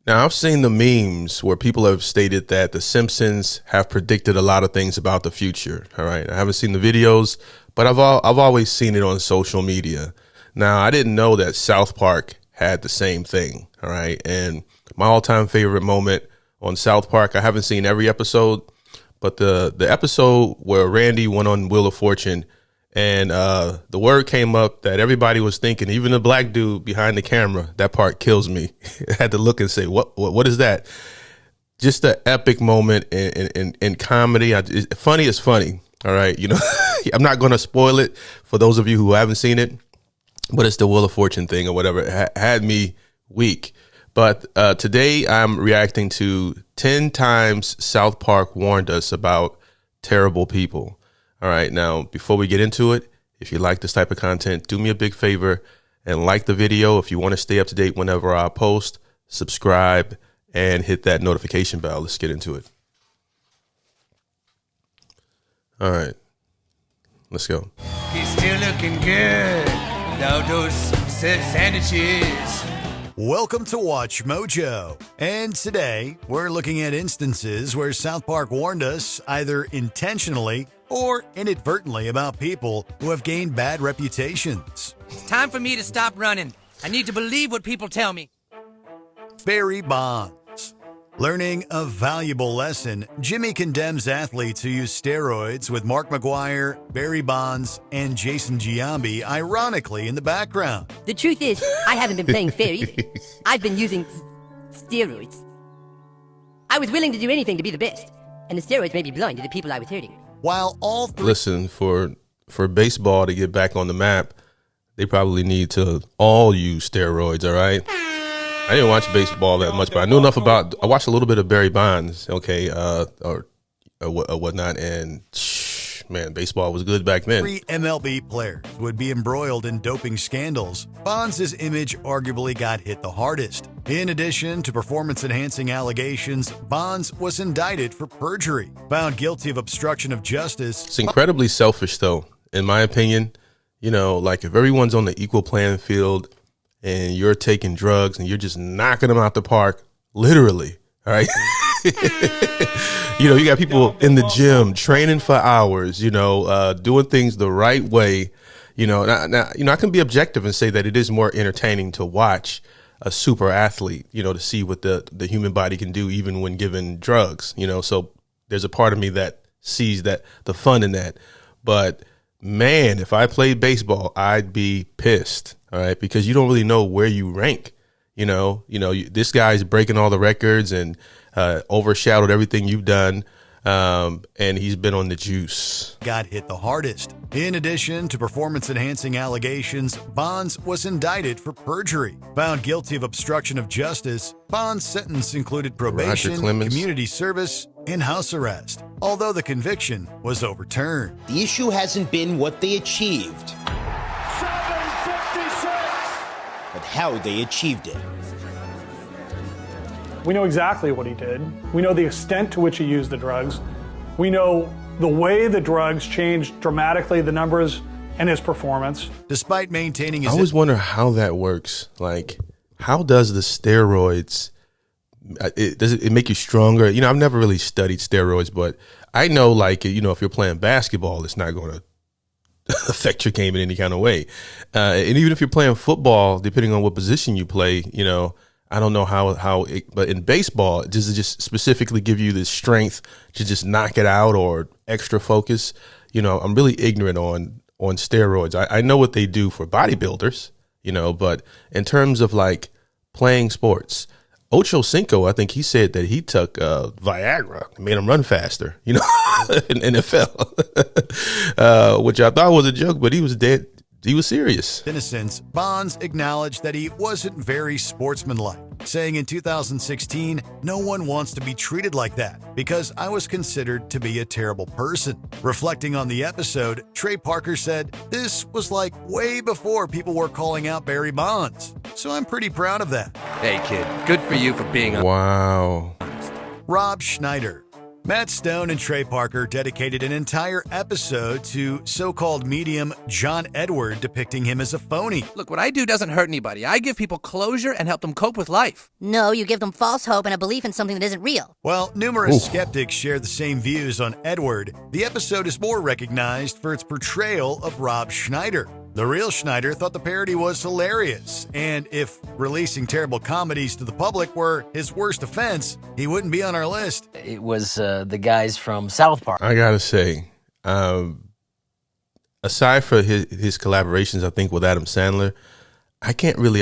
Now, I've seen the memes where people have stated that The Simpsons have predicted a lot of things about the future. All right. I haven't seen the videos, but I've always seen it on social media. Now, I didn't know that South Park had the same thing. All right. And my all-time favorite moment on South Park, I haven't seen every episode, but the episode where Randy went on Wheel of Fortune and the word came up that everybody was thinking, even the black dude behind the camera, that part kills me. I had to look and say, what is that? Just an epic moment in comedy. Funny is funny. All right. You know, I'm not going to spoil it for those of you who haven't seen it, but it's the Wheel of Fortune thing or whatever. It had me weak. But today I'm reacting to 10 times South Park warned us about terrible people. All right. Now, before we get into it, if you like this type of content, do me a big favor and like the video. If you want to stay up to date whenever I post, subscribe and hit that notification bell. Let's get into it. All right. Let's go. He's still looking good without those sandwiches. Welcome to Watch Mojo. And today, we're looking at instances where South Park warned us either intentionally or inadvertently about people who have gained bad reputations. It's time for me to stop running. I need to believe what people tell me. Barry Bonds. Learning a valuable lesson, Jimmy condemns athletes who use steroids with Mark McGuire, Barry Bonds, and Jason Giambi ironically in the background. The truth is, I haven't been playing fair either. I've been using steroids. I was willing to do anything to be the best, and the steroids made me blind to the people I was hurting. While all three... Listen, for baseball to get back on the map, they probably need to all use steroids, all right? I didn't watch baseball that much, but I knew enough about. I watched a little bit of Barry Bonds, okay, or whatnot, and man, baseball was good back then. 3 MLB players would be embroiled in doping scandals. Bonds' image arguably got hit the hardest. In addition to performance-enhancing allegations, Bonds was indicted for perjury, found guilty of obstruction of justice. It's incredibly selfish, though, in my opinion. You know, like if everyone's on the equal playing field and you're taking drugs and you're just knocking them out the park, literally, all right? You know, you got people in the gym training for hours, you know, doing things the right way. You know, now, you know, I can be objective and say that it is more entertaining to watch a super athlete, you know, to see what the human body can do even when given drugs, you know. So there's a part of me that sees that the fun in that. But man, if I played baseball, I'd be pissed. All right, because you don't really know where you rank. You know, this guy's breaking all the records and overshadowed everything you've done, and he's been on the juice. Got hit the hardest. In addition to performance-enhancing allegations, Bonds was indicted for perjury, found guilty of obstruction of justice. Bonds' sentence included probation, community service, and house arrest, although the conviction was overturned. The issue hasn't been what they achieved, but how they achieved it. We know exactly what he did. We know the extent to which he used the drugs. We know the way the drugs changed dramatically the numbers and his performance. Despite maintaining his... I always wonder how that works. Like, how does the steroids, does it make you stronger? You know, I've never really studied steroids, but I know, like, you know, if you're playing basketball, it's not going to affect your game in any kind of way. And even if you're playing football, depending on what position you play, you know, I don't know how it, but in baseball, does it just specifically give you the strength to just knock it out or extra focus? You know, I'm really ignorant on steroids. I know what they do for bodybuilders, you know, but in terms of like playing sports, Ocho Cinco, I think he said that he took Viagra, made him run faster, you know, in NFL, which I thought was a joke, but he was dead. He was serious. Innocence, Bonds acknowledged that he wasn't very sportsmanlike, saying in 2016, "No one wants to be treated like that because I was considered to be a terrible person." Reflecting on the episode, Trey Parker said, "This was like way before people were calling out Barry Bonds, so I'm pretty proud of that." Hey, kid, good for you for being Wow. Rob Schneider. Matt Stone and Trey Parker dedicated an entire episode to so-called medium John Edward depicting him as a phony. Look, what I do doesn't hurt anybody. I give people closure and help them cope with life. No, you give them false hope and a belief in something that isn't real. While numerous skeptics share the same views on Edward, the episode is more recognized for its portrayal of Rob Schneider. The real Schneider thought the parody was hilarious, and if releasing terrible comedies to the public were his worst offense, he wouldn't be on our list. It was the guys from South Park. I gotta say, aside for his collaborations, I think with Adam Sandler, I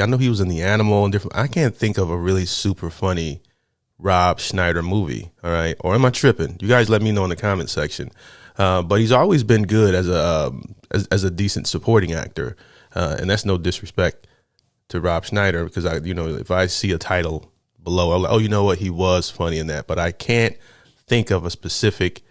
know he was in The Animal and different. I can't think of a really super funny Rob Schneider movie. All right, or am I tripping? You guys let me know in the comment section. But he's always been good as a decent supporting actor, and that's no disrespect to Rob Schneider, because if I see a title below, I'm like, oh, you know what, he was funny in that, but I can't think of a specific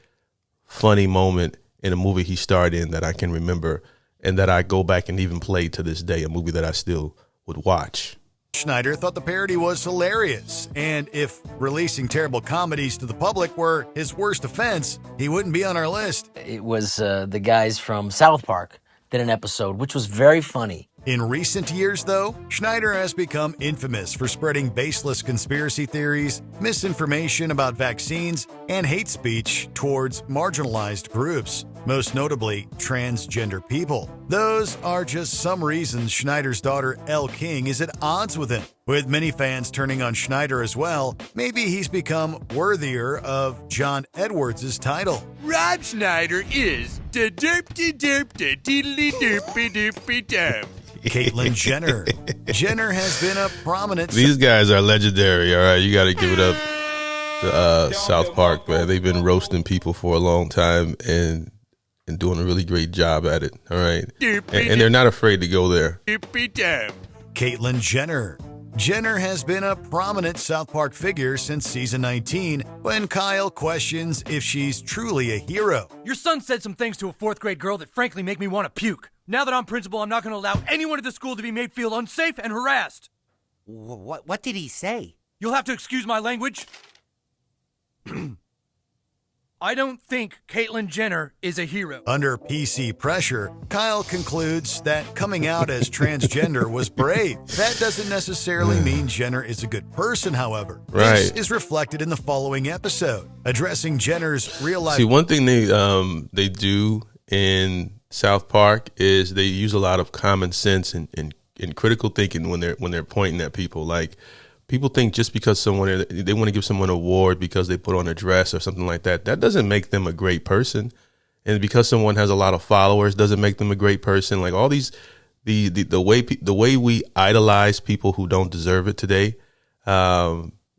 funny moment in a movie he starred in that I can remember and that I go back and even play to this day, a movie that I still would watch. Schneider thought the parody was hilarious, and if releasing terrible comedies to the public were his worst offense, he wouldn't be on our list. It was the guys from South Park did an episode, which was very funny. In recent years, though, Schneider has become infamous for spreading baseless conspiracy theories, misinformation about vaccines, and hate speech towards marginalized groups, most notably transgender people. Those are just some reasons Schneider's daughter, Elle King, is at odds with him. With many fans turning on Schneider as well, maybe he's become worthier of John Edwards' title. Rob Schneider is da derpy derp da diddly derpy derpy derp. Caitlyn Jenner. Jenner has been a prominent... These guys are legendary, all right? You got to give it up to South Park, man. They've been roasting people for a long time and doing a really great job at it, all right? And they're not afraid to go there. Caitlyn Jenner. Jenner has been a prominent South Park figure since season 19, when Kyle questions if she's truly a hero. Your son said some things to a fourth grade girl that frankly make me want to puke. Now that I'm principal, I'm not going to allow anyone at the school to be made feel unsafe and harassed. What did he say? You'll have to excuse my language. I don't think Caitlyn Jenner is a hero. Under PC pressure, Kyle concludes that coming out as transgender was brave. That doesn't necessarily mean Jenner is a good person, however. Right. This is reflected in the following episode, addressing Jenner's real-life... See, one thing they do in South Park is they use a lot of common sense and critical thinking when they're pointing at people. Like, people think just because they want to give someone an award because they put on a dress or something like that, that doesn't make them a great person. And because someone has a lot of followers doesn't make them a great person. Like, all these, the way we idolize people who don't deserve it today,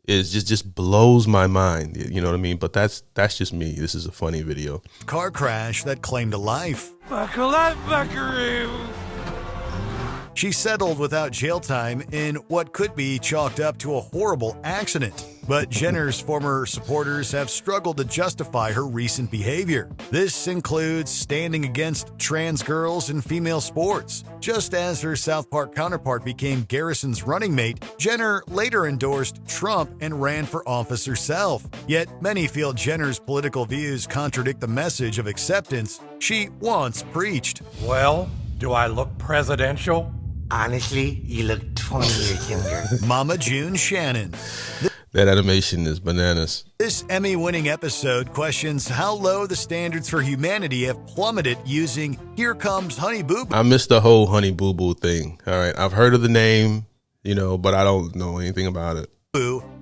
is just blows my mind. You know what I mean? But that's just me. This is a funny video. Car crash that claimed a life. Buckle up, buckaroo. She settled without jail time in what could be chalked up to a horrible accident. But Jenner's former supporters have struggled to justify her recent behavior. This includes standing against trans girls in female sports. Just as her South Park counterpart became Garrison's running mate, Jenner later endorsed Trump and ran for office herself. Yet many feel Jenner's political views contradict the message of acceptance she once preached. Well, do I look presidential? Honestly, you look 20 years younger. Mama June Shannon. That animation is bananas. This Emmy-winning episode questions how low the standards for humanity have plummeted using Here Comes Honey Boo Boo. I missed the whole Honey Boo Boo thing. All right, I've heard of the name, but I don't know anything about it.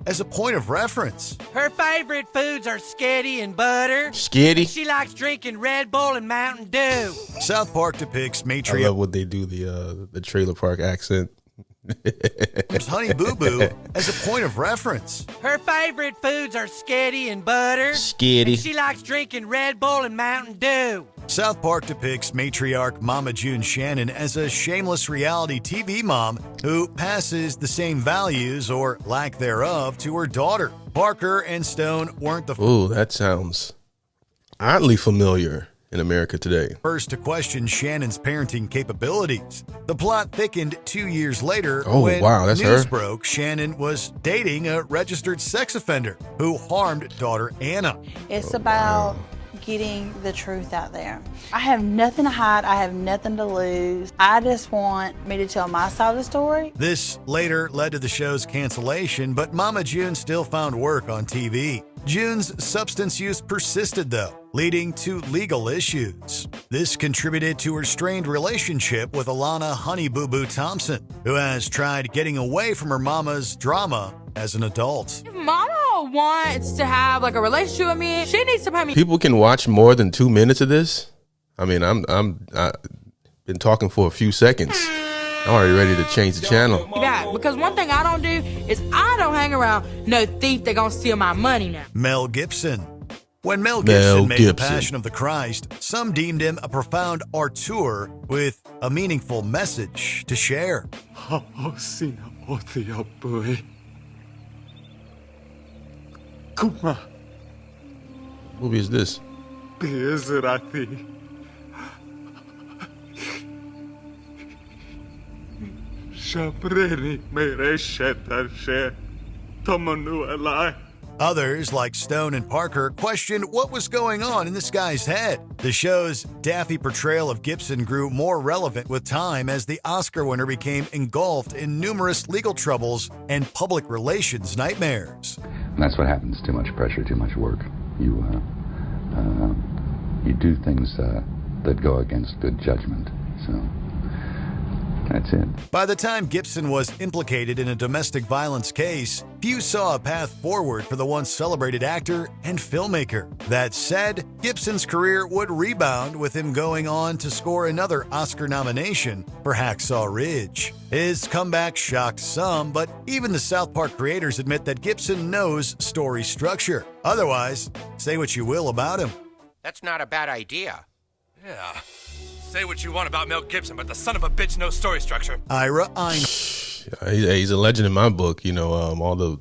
As a point of reference. Her favorite foods are skitty and butter. Skitty? She likes drinking Red Bull and Mountain Dew. South Park depicts matriarch. I love what they do, the trailer park accent. Honey Boo Boo as a point of reference. Her favorite foods are skitty and butter. Skitty. She likes drinking Red Bull and Mountain Dew. South Park depicts matriarch Mama June Shannon as a shameless reality TV mom who passes the same values, or lack thereof, to her daughter. Parker and Stone weren't the... Ooh, that sounds oddly familiar. in America today. First to question Shannon's parenting capabilities. The plot thickened 2 years later when that's news her. broke Shannon was dating a registered sex offender who harmed daughter Anna. It's about getting the truth out there. I have nothing to hide. I have nothing to lose. I just want me to tell my side of the story. This later led to the show's cancellation, but Mama June still found work on TV. June's substance use persisted, though, leading to legal issues. This contributed to her strained relationship with Alana Honey Boo Boo Thompson, who has tried getting away from her mama's drama as an adult. If Mama wants to have like a relationship with me, she needs to pay me. People can watch more than 2 minutes of this. I mean, I've been talking for a few seconds. I'm already ready to change the channel. Back, because one thing I don't do is I don't hang around no thief that gonna steal my money now. Mel Gibson. When Mel Gibson made The Passion of the Christ, some deemed him a profound auteur with a meaningful message to share. What movie is this? Others, like Stone and Parker, questioned what was going on in this guy's head. The show's daffy portrayal of Gibson grew more relevant with time as the Oscar winner became engulfed in numerous legal troubles and public relations nightmares. And that's what happens. Too much pressure, too much work. You do things that go against good judgment. So that's it. By the time Gibson was implicated in a domestic violence case, few saw a path forward for the once celebrated actor and filmmaker. That said, Gibson's career would rebound with him going on to score another Oscar nomination for Hacksaw Ridge. His comeback shocked some, but even the South Park creators admit that Gibson knows story structure. Otherwise, say what you will about him. That's not a bad idea. Yeah. Say what you want about Mel Gibson, but the son of a bitch knows story structure. Ira Einhorn. He's a legend in my book. You know, all the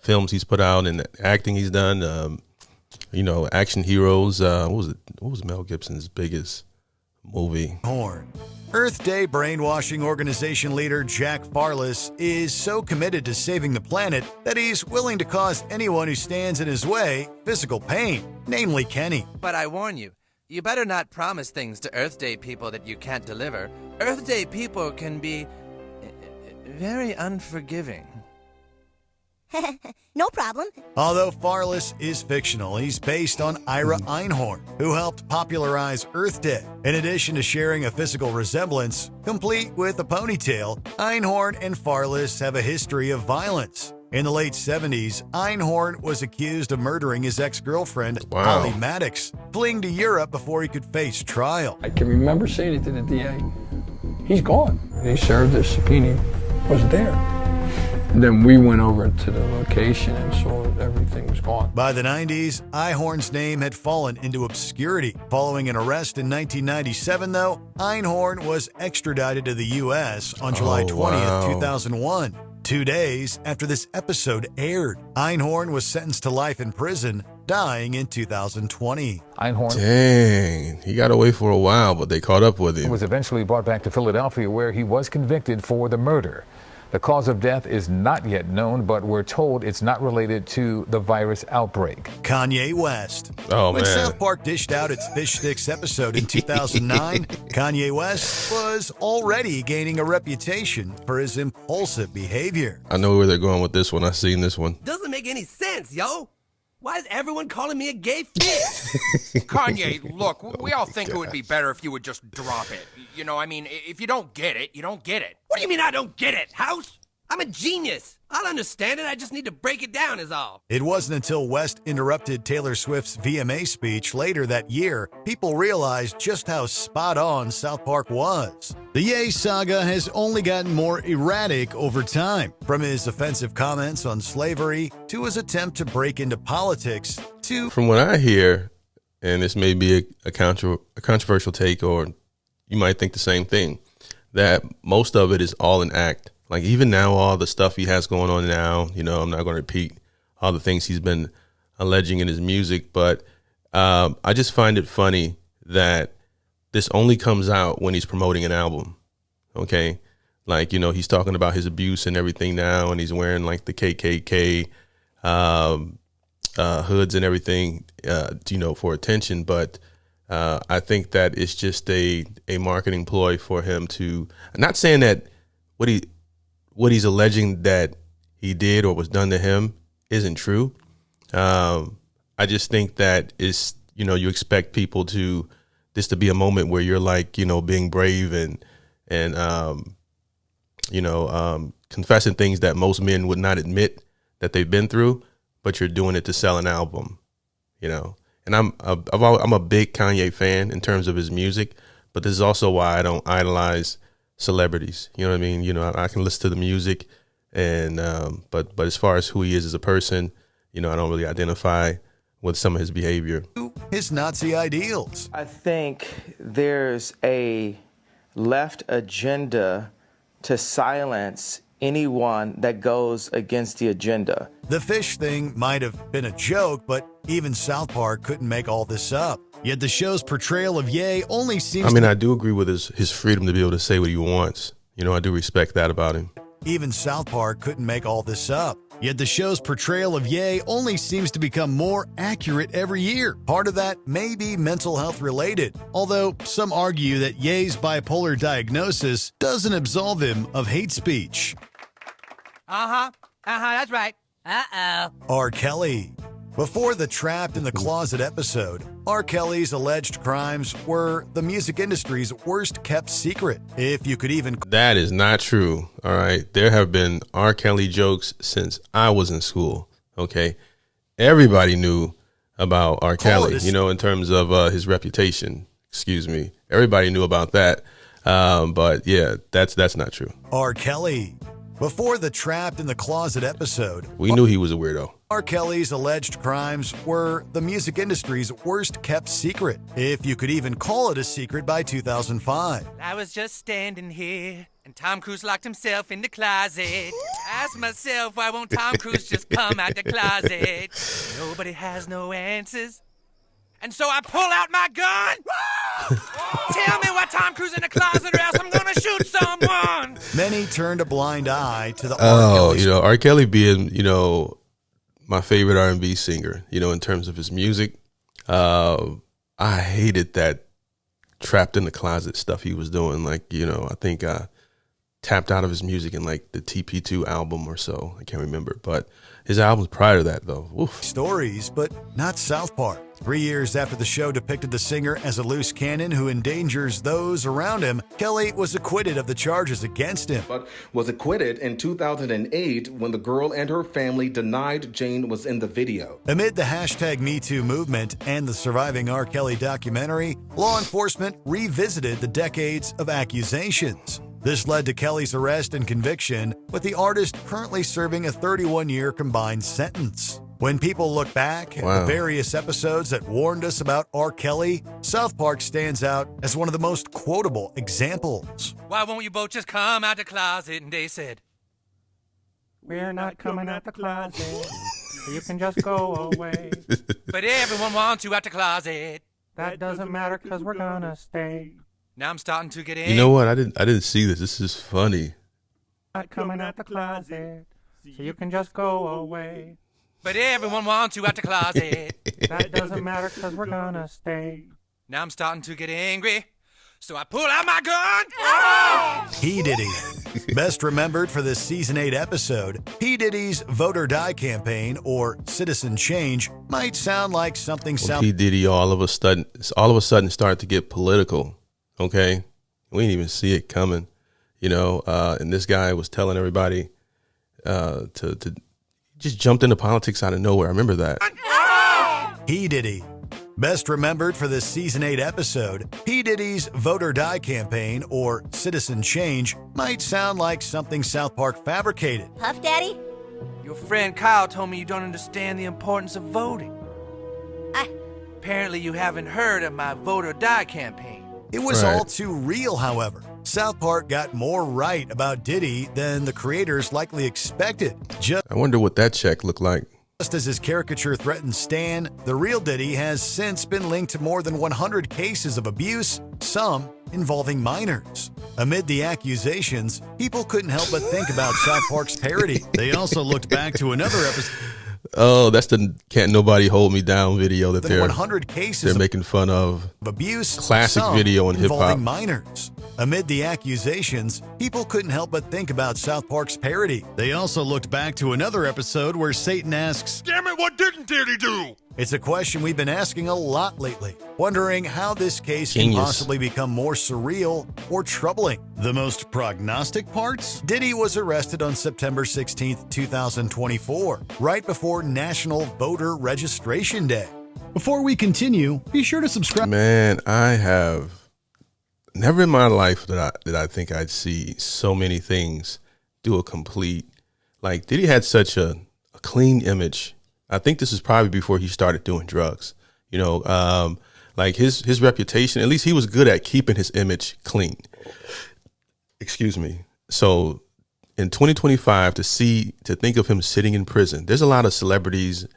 films he's put out and acting he's done. You know, action heroes. What was Mel Gibson's biggest movie? Horn. Earth Day brainwashing organization leader Jack Farless is so committed to saving the planet that he's willing to cause anyone who stands in his way physical pain, namely Kenny. But I warn you, you better not promise things to Earth Day people that you can't deliver. Earth Day people can be very unforgiving. No problem. Although Farless is fictional, he's based on Ira Einhorn, who helped popularize Earth Day. In addition to sharing a physical resemblance, complete with a ponytail, Einhorn and Farless have a history of violence. In the late 70s, Einhorn was accused of murdering his ex-girlfriend, Holly Maddox, fleeing to Europe before he could face trial. I can remember saying it to the DA. He's gone. He served his subpoena, wasn't there. And then we went over to the location and saw that everything was gone. By the 90s, Einhorn's name had fallen into obscurity. Following an arrest in 1997, though, Einhorn was extradited to the U.S. on July 20th, 2001. 2 days after this episode aired, Einhorn was sentenced to life in prison, dying in 2020. Einhorn. Dang, he got away for a while, but they caught up with him. He was eventually brought back to Philadelphia, where he was convicted for the murder. The cause of death is not yet known, but we're told it's not related to the virus outbreak. Kanye West. Oh, when man. South Park dished out its Fish Sticks episode in 2009, Kanye West was already gaining a reputation for his impulsive behavior. I know where they're going with this one. I've seen this one. Doesn't make any sense, yo. Why is everyone calling me a gay fish? Kanye, look, we all think it would be better if you would just drop it. You know, I mean, if you don't get it, you don't get it. What do you mean I don't get it, House? I'm a genius. I'll understand it. I just need to break it down is all. It wasn't until West interrupted Taylor Swift's VMA speech later that year, people realized just how spot on South Park was. The Ye saga has only gotten more erratic over time, from his offensive comments on slavery to his attempt to break into politics to... From what I hear, and this may be a controversial take, or you might think the same thing, that most of it is all an act. Like even now, all the stuff he has going on now, you know, I'm not going to repeat all the things he's been alleging in his music, but I just find it funny that this only comes out when he's promoting an album. Okay. Like, you know, he's talking about his abuse and everything now, and he's wearing like the KKK hoods and everything, you know, for attention. But I think that it's just a marketing ploy for him to, I'm not saying that what he's alleging that he did or was done to him isn't true. I just think that is, you know, you expect people to, this to be a moment where you're like, you know, being brave and you know, confessing things that most men would not admit that they've been through, but you're doing it to sell an album, you know. And I'm a big Kanye fan in terms of his music, but this is also why I don't idolize celebrities. You know what I mean? You know, I can listen to the music, and but as far as who he is as a person, you know, I don't really identify with some of his behavior. His Nazi ideals. I think there's a left agenda to silence anyone that goes against the agenda. The fish thing might have been a joke, but even South Park couldn't make all this up. Yet the show's portrayal of Ye only seems... I mean, I do agree with his freedom to be able to say what he wants. You know, I do respect that about him. Even South Park couldn't make all this up. Yet the show's portrayal of Ye only seems to become more accurate every year. Part of that may be mental health related, although some argue that Ye's bipolar diagnosis doesn't absolve him of hate speech. That's right. R. Kelly. Before the Trapped in the Closet episode, R. Kelly's alleged crimes were the music industry's worst kept secret. If you could even... That is not true, all right? There have been R. Kelly jokes since I was in school, okay? Everybody knew about R. Kelly, you know, in terms of his reputation, excuse me. Everybody knew about that, but yeah, that's not true. R. Kelly. Before the Trapped in the Closet episode, we knew he was a weirdo. R. Kelly's alleged crimes were the music industry's worst kept secret, if you could even call it a secret by 2005. I was just standing here, and Tom Cruise locked himself in the closet. I asked myself, why won't Tom Cruise just come out the closet? Nobody has no answers. And so I pull out my gun. Tell me why Tom Cruise in the closet, or else I'm gonna shoot someone. Many turned a blind eye to the R. Kelly. You know, R. Kelly being, you know, my favorite R&B singer, you know, in terms of his music. I hated that trapped in the closet stuff he was doing. Like, you know, I think I tapped out of his music in like the TP2 album or so. I can't remember, but his albums prior to that, though. Oof. Stories, but not South Park. 3 years after the show depicted the singer as a loose cannon who endangers those around him, Kelly was acquitted of the charges against him. But was acquitted in 2008 when the girl and her family denied Jane was in the video. Amid the hashtag #MeToo movement and the surviving R. Kelly documentary, law enforcement revisited the decades of accusations. This led to Kelly's arrest and conviction, with the artist currently serving a 31-year combined sentence. When people look back at the various episodes that warned us about R. Kelly, South Park stands out as one of the most quotable examples. Why won't you both just come out the closet? And they said, we're not coming out the closet. You can just go away. But everyone wants you out the closet. That doesn't matter because we're gonna stay. Now I'm starting to get in. You know what? I didn't see this. This is funny. Not coming out the closet. So you can just go away. But everyone wants you out the closet. That doesn't matter because we're gonna stay. Now I'm starting to get angry, so I pull out my gun. P. Diddy. Best remembered for this Season 8 episode, P. Diddy's Vote or Die campaign, or Citizen Change, might sound like something Well, P. Diddy all of a sudden started to get political, okay? We didn't even see it coming, you know, and this guy was telling everybody to just jumped into politics out of nowhere. I remember that. P. Diddy. Best remembered for this Season 8 episode, P. Diddy's Vote or Die campaign, or Citizen Change, might sound like something South Park fabricated. Puff Daddy? Your friend Kyle told me you don't understand the importance of voting. Apparently you haven't heard of my Vote or Die campaign. It was all too real, however. South Park got more right about Diddy than the creators likely expected. I wonder what that check looked like. Just as his caricature threatened Stan, the real Diddy has since been linked to more than 100 cases of abuse, some involving minors. Amid the accusations, people couldn't help but think about South Park's parody. They also looked back to another episode. Oh, that's the "Can't Nobody Hold Me Down" video that they're 100 cases they're making fun of. Abuse, classic some video in hip hop. Involving minors. Amid the accusations, people couldn't help but think about South Park's parody. They also looked back to another episode where Satan asks, "Damn it, what didn't Diddy do?" It's a question we've been asking a lot lately, wondering how this case Genius. can possibly become more surreal or troubling. The most prognostic parts? Diddy was arrested on September 16th, 2024, right before National Voter Registration Day. Before we continue, be sure to subscribe. Man, I have never in my life that I think I'd see so many things do a complete, like Diddy had such a clean image. I think this is probably before he started doing drugs, you know, like his reputation, at least he was good at keeping his image clean. Excuse me. So in 2025 to think of him sitting in prison, there's a lot of celebrities,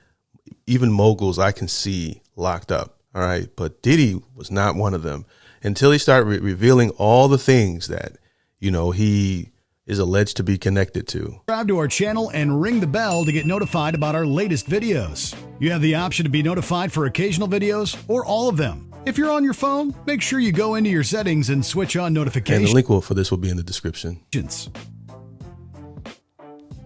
even moguls I can see locked up. All right. But Diddy was not one of them until he started revealing all the things that, you know, he is alleged to be connected to. Subscribe to our channel and ring the bell to get notified about our latest videos. You have the option to be notified for occasional videos or all of them. If you're on your phone, make sure you go into your settings and switch on notifications. And the link for this will be in the description.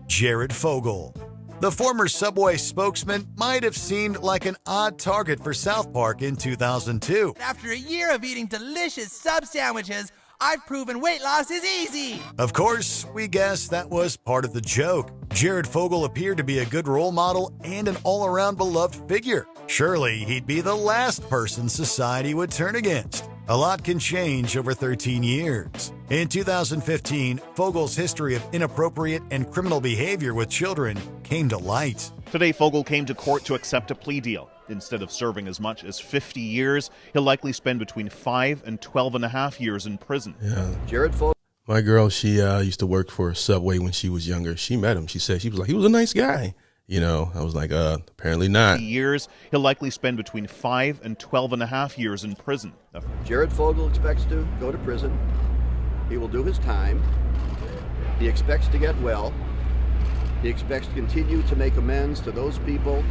Jared Fogle. The former Subway spokesman might have seemed like an odd target for South Park in 2002. After a year of eating delicious sub sandwiches, I've proven weight loss is easy. Of course, we guess that was part of the joke. Jared Fogle appeared to be a good role model and an all-around beloved figure. Surely he'd be the last person society would turn against. A lot can change over 13 years. In 2015, Fogle's history of inappropriate and criminal behavior with children came to light. Today, Fogle came to court to accept a plea deal. Instead of serving as much as 50 years, he'll likely spend between 5 and 12 and a half years in prison. Yeah. Jared Fogle. My girl, she used to work for Subway when she was younger. She met him. She said, he was a nice guy. You know, I was like, apparently not. Years, he'll likely spend between 5 and 12 and a half years in prison. Jared Fogle expects to go to prison. He will do his time. He expects to get well. He expects to continue to make amends to those people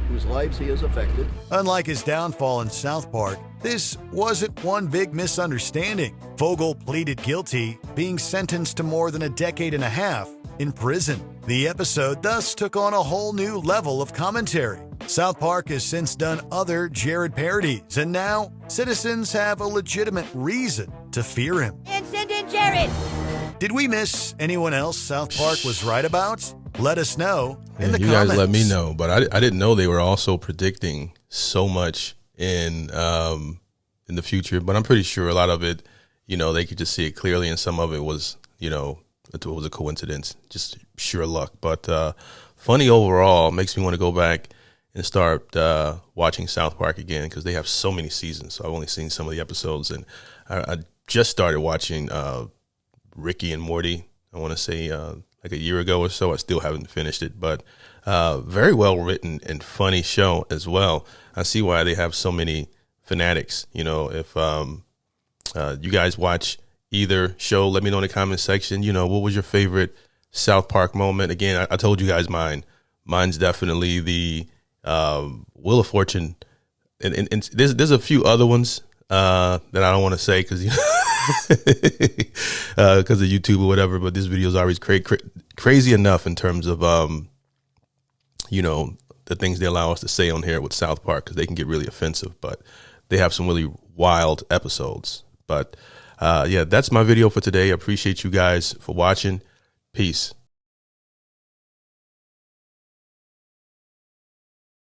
whose lives he has affected. Unlike his downfall in South Park, this wasn't one big misunderstanding. Fogle pleaded guilty, being sentenced to more than a decade and a half in prison. The episode thus took on a whole new level of commentary. South Park has since done other Jared parodies, and now citizens have a legitimate reason to fear him. And send in Jared! Did we miss anyone else South Park was right about? Let us know in the you comments. guys let me know, but I didn't know they were also predicting so much in the future. But I'm pretty sure a lot of it, you know, they could just see it clearly, and some of it was, you know, it was a coincidence, just sheer luck. But funny overall, makes me want to go back and start watching South Park again because they have so many seasons. So I've only seen some of the episodes, and I just started watching Ricky and Morty. I want to say like a year ago or so. I still haven't finished it, but very well written and funny show as well. I see why they have so many fanatics. You know, if you guys watch either show, let me know in the comment section. You know, what was your favorite South Park moment? Again, I told you guys mine. Mine's definitely the Wheel of Fortune, and there's a few other ones that I don't want to say because because of YouTube or whatever. But this video is always crazy enough in terms of you know, the things they allow us to say on here with South Park, because they can get really offensive. But they have some really wild episodes. But yeah, that's my video for today. I appreciate you guys for watching. Peace.